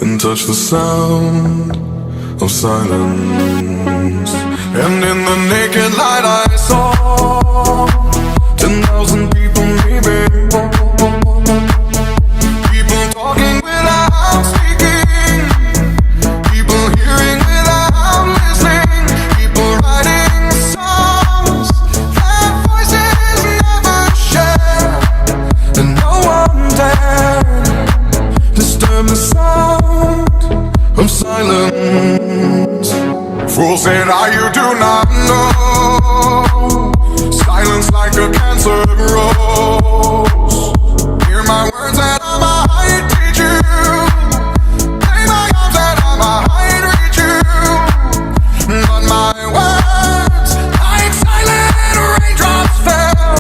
and touch the sound of silence. And in the naked light I saw 10,000 people maybe, people talking without speaking, people hearing without listening, people writing songs that voices never share, and no one dared disturb the sound of silence. Fools said, you do not know. Silence like a cancer grows.